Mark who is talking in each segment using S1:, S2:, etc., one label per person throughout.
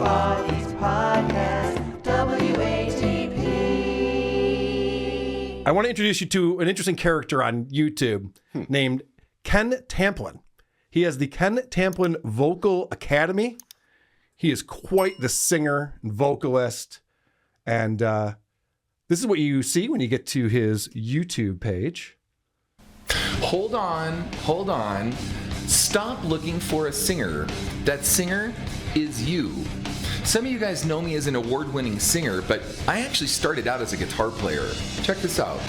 S1: Podcast, WATP.
S2: I want to introduce you to an interesting character on YouTube named Ken Tamplin. He has the Ken Tamplin Vocal Academy. He is quite the singer and vocalist. And this is what you see when you get to his YouTube page.
S3: Hold on. Stop looking for a singer. That singer is you. Some of you guys know me as an award-winning singer, but I actually started out as a guitar player. Check this out.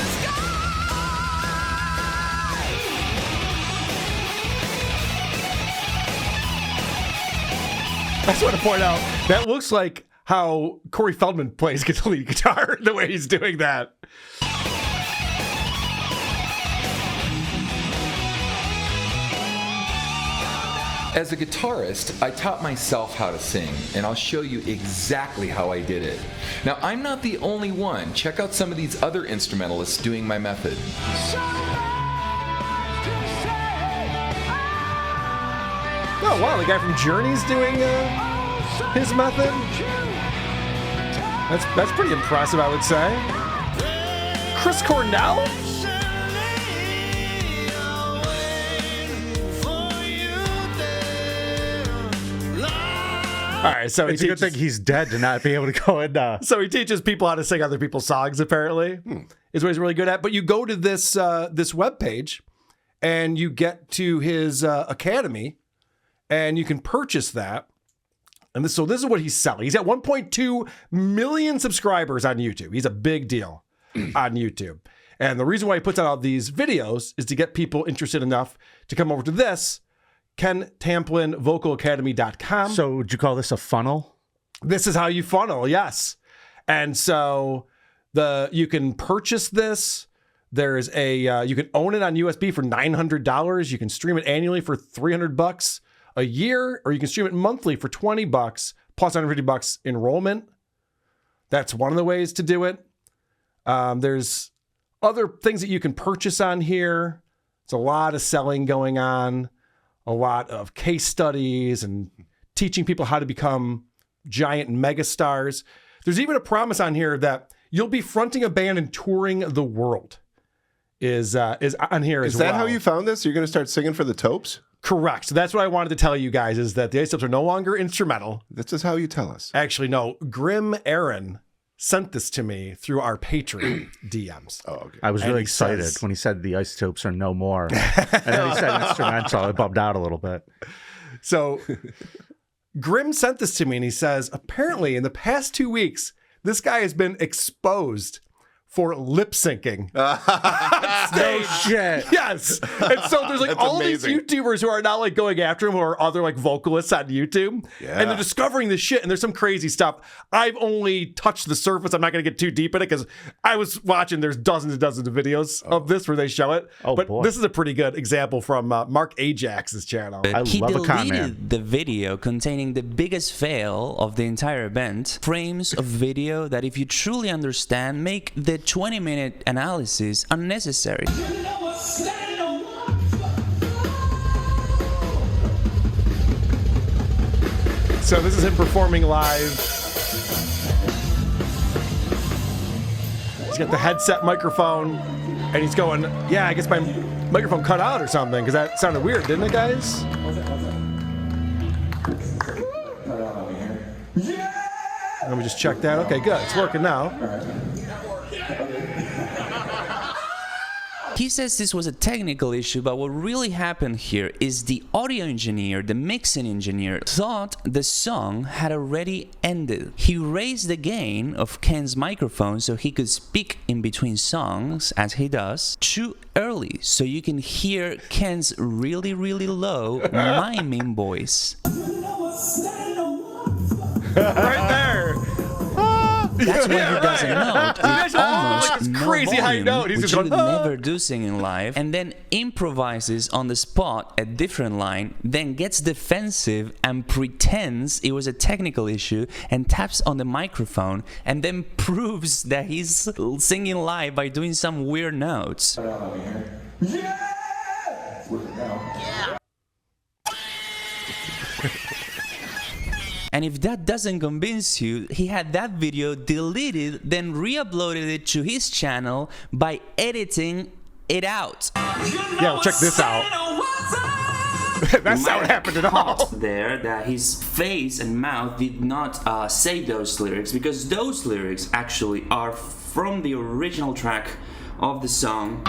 S2: I just want to point out, that looks like how Corey Feldman plays lead guitar, the way he's doing that.
S3: As a guitarist, I taught myself how to sing, and I'll show you exactly how I did it. Now, I'm not the only one. Check out some of these other instrumentalists doing my method.
S2: Oh, wow, the guy from Journey's doing his method. That's pretty impressive, I would say. Chris Cornell? All right, so
S4: it's a good thing he's dead to not be able to go in.
S2: So he teaches people how to sing other people's songs, apparently, is what he's really good at. But you go to this webpage, and you get to his academy, and you can purchase that. And this is what he's selling. He's got 1.2 million subscribers on YouTube. He's a big deal on YouTube. And the reason why he puts out all these videos is to get people interested enough to come over to this, Ken Tamplin VocalAcademy.com.
S4: So would you call this a funnel?
S2: This is how you funnel, yes. And so you can purchase this. There's you can own it on USB for $900. You can stream it annually for $300 a year, or you can stream it monthly for $20 plus $150 enrollment. That's one of the ways to do it. There's other things that you can purchase on here. It's a lot of selling going on. A lot of case studies and teaching people how to become giant mega stars. There's even a promise on here that you'll be fronting a band and touring the world. Is on here as well.
S5: Is that how you found this? You're going to start singing for the Topes?
S2: Correct. So that's what I wanted to tell you guys, is that the Isotopes are no longer instrumental.
S5: This is how you tell us.
S2: Actually, no. Grim Aaron sent this to me through our Patreon DMs.
S5: Oh, okay.
S4: I was really excited when he said the Isotopes are no more. And then he said instrumental. I bummed out a little bit.
S2: So Grim sent this to me, and he says, apparently in the past 2 weeks, this guy has been exposed for lip syncing.
S4: No shit.
S2: Yes. And so there's like
S5: That's
S2: all
S5: amazing.
S2: these YouTubers who are now like going after him, who are other like vocalists on YouTube.
S5: Yeah.
S2: And they're discovering this shit, and there's some crazy stuff. I've only touched the surface. I'm not going to get too deep in it because I was watching, there's dozens and dozens of videos of this where they show it.
S4: Oh,
S2: but
S4: boy.
S2: this is a pretty good example from Marc Ajax's channel.
S4: I
S6: He
S4: love a con man.
S6: deleted the video containing the biggest fail of the entire event. Frames of video that, if you truly understand, make the 20-minute analysis unnecessary.
S2: So this is him performing live. He's got the headset microphone, and he's going, yeah, I guess my microphone cut out or something, because that sounded weird, didn't it, guys? Let me just check that. Okay, good. It's working now.
S6: He says this was a technical issue, but what really happened here is the audio engineer, the mixing engineer, thought the song had already ended. He raised the gain of Ken's microphone so he could speak in between songs, as he does, too early, so you can hear Ken's really, really low miming voice.
S2: Right there.
S6: That's what he doesn't know.
S2: That's
S6: Almost
S2: this
S6: no
S2: crazy high
S6: volume,
S2: note. He's
S6: which
S2: just
S6: you
S2: going,
S6: would
S2: "Ah."
S6: never do singing live, and then improvises on the spot a different line, then gets defensive and pretends it was a technical issue and taps on the microphone, and then proves that he's singing live by doing some weird notes. And if that doesn't convince you, he had that video deleted, then re-uploaded it to his channel by editing it out.
S2: Yeah, well, check this out. That's not what happened at all.
S6: There, that his face and mouth did not say those lyrics, because those lyrics actually are from the original track of the song.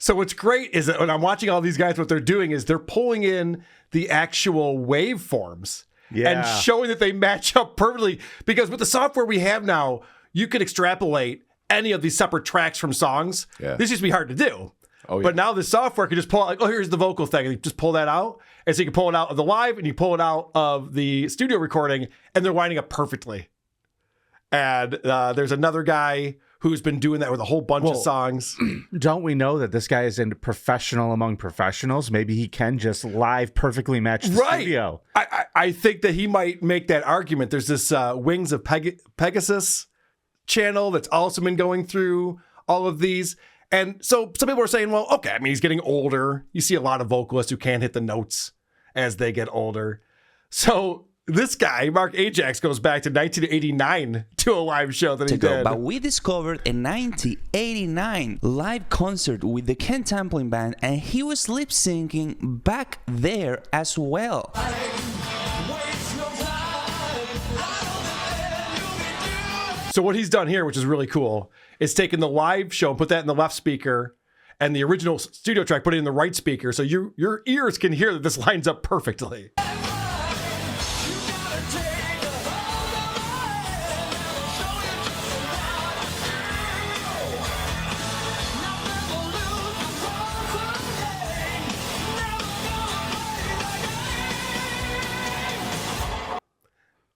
S2: So what's great is that when I'm watching all these guys, what they're doing is they're pulling in the actual waveforms and showing that they match up perfectly. Because with the software we have now, you can extrapolate any of these separate tracks from songs.
S5: Yeah.
S2: This used to be hard to do.
S5: Oh, yeah.
S2: But now the software can just pull out, like, oh, here's the vocal thing. And you just pull that out. And so you can pull it out of the live and you pull it out of the studio recording, and they're winding up perfectly. And there's another guy who's been doing that with a whole bunch of songs.
S4: Don't we know that this guy is a professional among professionals? Maybe he can just live perfectly match the studio.
S2: I think that he might make that argument. There's this Wings of Pegasus channel that's also been going through all of these. And so some people are saying, well, okay, I mean, he's getting older. You see a lot of vocalists who can't hit the notes as they get older. So this guy, Marc Ajax, goes back to 1989 to a live show that he did.
S6: But we discovered a 1989 live concert with the Ken Tamplin band, and he was lip syncing back there as well.
S2: So what he's done here, which is really cool, is taken the live show and put that in the left speaker, and the original studio track put it in the right speaker, so your ears can hear that this lines up perfectly.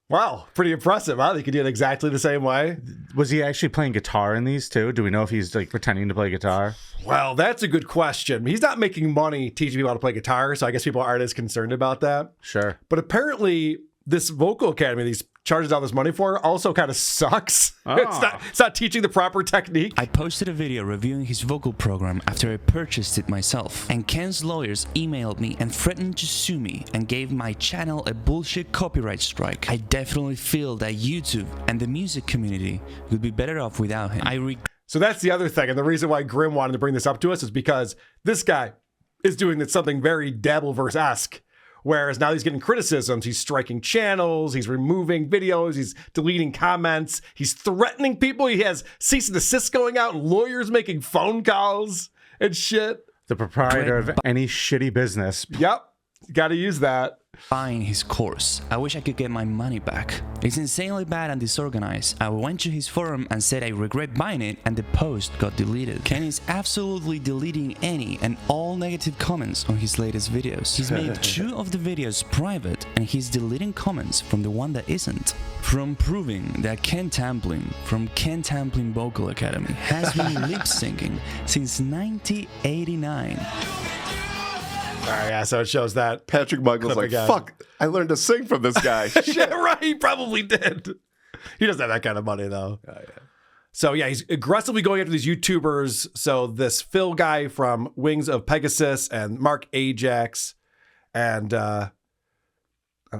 S2: Wow, pretty impressive, huh? They could do it exactly the same way.
S4: Was he actually playing guitar in these too? Do we know if he's like pretending to play guitar?
S2: Well, that's a good question. He's not making money teaching people how to play guitar, so I guess people aren't as concerned about that.
S4: Sure.
S2: But apparently, this vocal academy these charges all this money for also kind of sucks.
S4: Oh.
S2: It's not teaching the proper technique.
S6: I posted a video reviewing his vocal program after I purchased it myself, and Ken's lawyers emailed me and threatened to sue me and gave my channel a bullshit copyright strike. I definitely feel that YouTube and the music community would be better off without him.
S2: So that's the other thing, and the reason why Grim wanted to bring this up to us is because this guy is doing something very Dabbleverse-esque. Whereas now he's getting criticisms, he's striking channels, he's removing videos, he's deleting comments, he's threatening people, he has cease and desist going out, lawyers making phone calls and shit.
S4: The proprietor of any shitty business.
S2: Yep, got to use that.
S6: Buying his course. I wish I could get my money back. It's insanely bad and disorganized. I went to his forum and said I regret buying it, and the post got deleted. Ken is absolutely deleting any and all negative comments on his latest videos. He's made 2 of the videos private, and he's deleting comments from the one that isn't. From proving that Ken Tamplin from Ken Tamplin Vocal Academy has been lip syncing since 1989.
S2: All right, yeah, so it shows that.
S5: Patrick Michael's
S2: Clip
S5: like,
S2: again.
S5: fuck, I learned to sing from this guy.
S2: Yeah, right, he probably did. He doesn't have that kind of money, though.
S5: Oh, yeah.
S2: So, yeah, he's aggressively going after these YouTubers. So this Fil guy from Wings of Pegasus and Marc Ajax. And let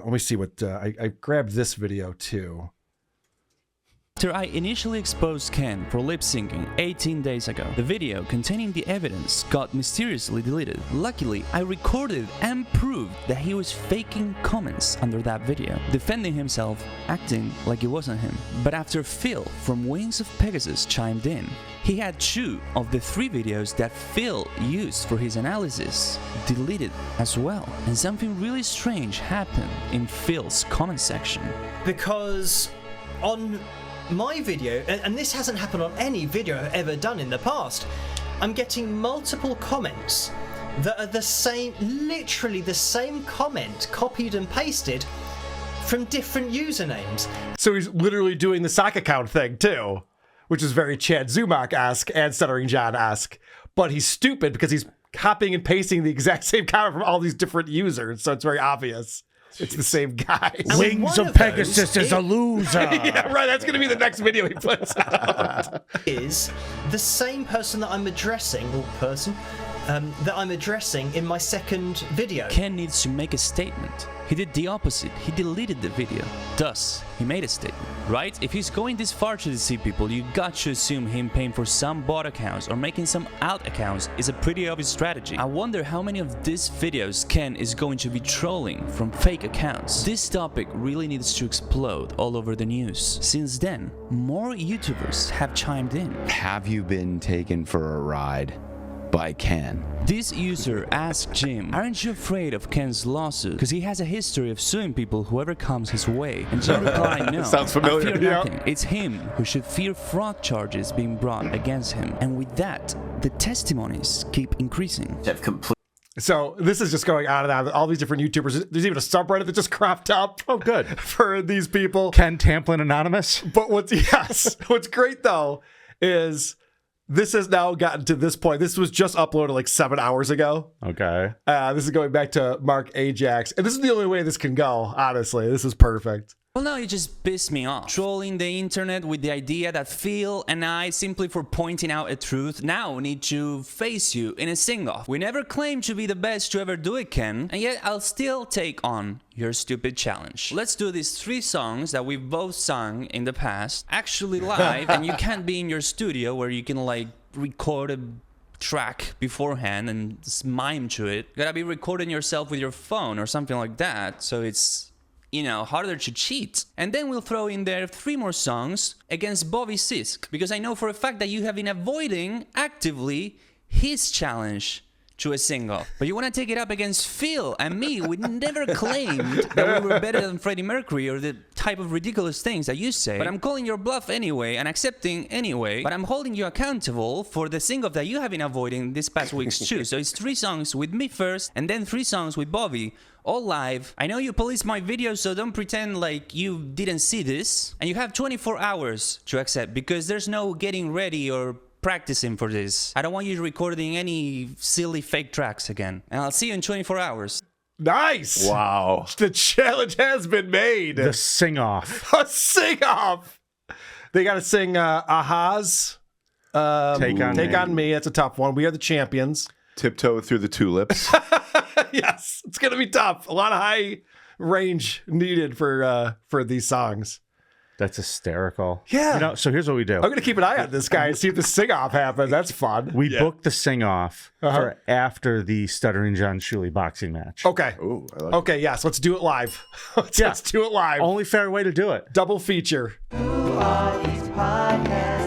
S2: me see what... I grabbed this video, too.
S6: After I initially exposed Ken for lip syncing 18 days ago, the video containing the evidence got mysteriously deleted. Luckily, I recorded and proved that he was faking comments under that video, defending himself, acting like it wasn't him. But after Fil from Wings of Pegasus chimed in, he had 2 of the 3 videos that Fil used for his analysis deleted as well. And something really strange happened in Fil's comment section.
S7: Because on my video, and this hasn't happened on any video I've ever done in the past, I'm getting multiple comments that are the same, literally the same comment, copied and pasted from different usernames.
S2: So he's literally doing the sock account thing, too, which is very Chad Zumock-esque and Stuttering John-esque. But he's stupid because he's copying and pasting the exact same comment from all these different users, so it's very obvious. It's the same guy.
S4: Wings of Pegasus is a loser.
S2: Yeah, right. That's going to be the next video he puts out.
S7: Is the same person that I'm addressing, or person, that I'm addressing in my second video.
S6: Ken needs to make a statement. He did the opposite. He deleted the video. Thus, he made a statement, right? If he's going this far to deceive people, you got to assume him paying for some bot accounts or making some alt accounts is a pretty obvious strategy. I wonder how many of these videos Ken is going to be trolling from fake accounts. This topic really needs to explode all over the news. Since then, more YouTubers have chimed in.
S8: Have you been taken for a ride by Ken?
S6: This user asked Jim, aren't you afraid of Ken's lawsuit? Because he has a history of suing people whoever comes his way. And Jim replied, no,
S5: Sounds familiar.
S6: I fear
S5: Yeah.
S6: nothing. It's him who should fear fraud charges being brought against him. And with that, the testimonies keep increasing.
S2: So this is just going on and on. All these different YouTubers. There's even a subreddit that just cropped up.
S4: Oh, good.
S2: For these people.
S4: Ken Tamplin Anonymous.
S2: But what's great though is this has now gotten to this point. This was just uploaded like 7 hours ago.
S4: Okay.
S2: This is going back to Marc Ajax. And this is the only way this can go, honestly. This is perfect.
S6: Well, now you just pissed me off. Trolling the internet with the idea that Phil and I, simply for pointing out a truth, now need to face you in a sing-off. We never claimed to be the best to ever do it, Ken, and yet I'll still take on your stupid challenge. Let's do these 3 songs that we've both sung in the past, actually live, and you can't be in your studio where you can like record a track beforehand and just mime to it. You gotta be recording yourself with your phone or something like that, so it's, you know, harder to cheat. And then we'll throw in there 3 more songs against Bobby Sisk, because I know for a fact that you have been avoiding actively his challenge to a sing-off. But you want to take it up against Phil and me. We never claimed that we were better than Freddie Mercury or the type of ridiculous things that you say. But I'm calling your bluff anyway and accepting anyway. But I'm holding you accountable for the sing-off that you have been avoiding this past weeks too. So it's 3 songs with me first and then 3 songs with Bobby. All live. I know you policed my video, so don't pretend like you didn't see this. And you have 24 hours to accept, because there's no getting ready or practicing for this. I don't want you recording any silly fake tracks again. And I'll see you in 24 hours.
S2: Nice.
S5: Wow.
S2: The challenge has been made.
S4: The sing-off.
S2: A sing-off. They got to sing Aha's
S4: Take On
S2: Me. That's a tough one. We are the champions.
S5: Tiptoe through the tulips.
S2: Yes, it's gonna be tough. A lot of high range needed for these songs.
S4: That's hysterical.
S2: Yeah.
S4: You know, so here's what we do.
S2: I'm gonna keep an eye on this guy and see if the sing-off happens. That's fun.
S4: We booked the sing-off for after the Stuttering John Shuley boxing match.
S2: Okay.
S5: Ooh, I like
S2: Okay. Yes. Let's do it live. Let's do it live.
S4: Only fair way to do it.
S2: Double feature.
S1: Who are these podcasts?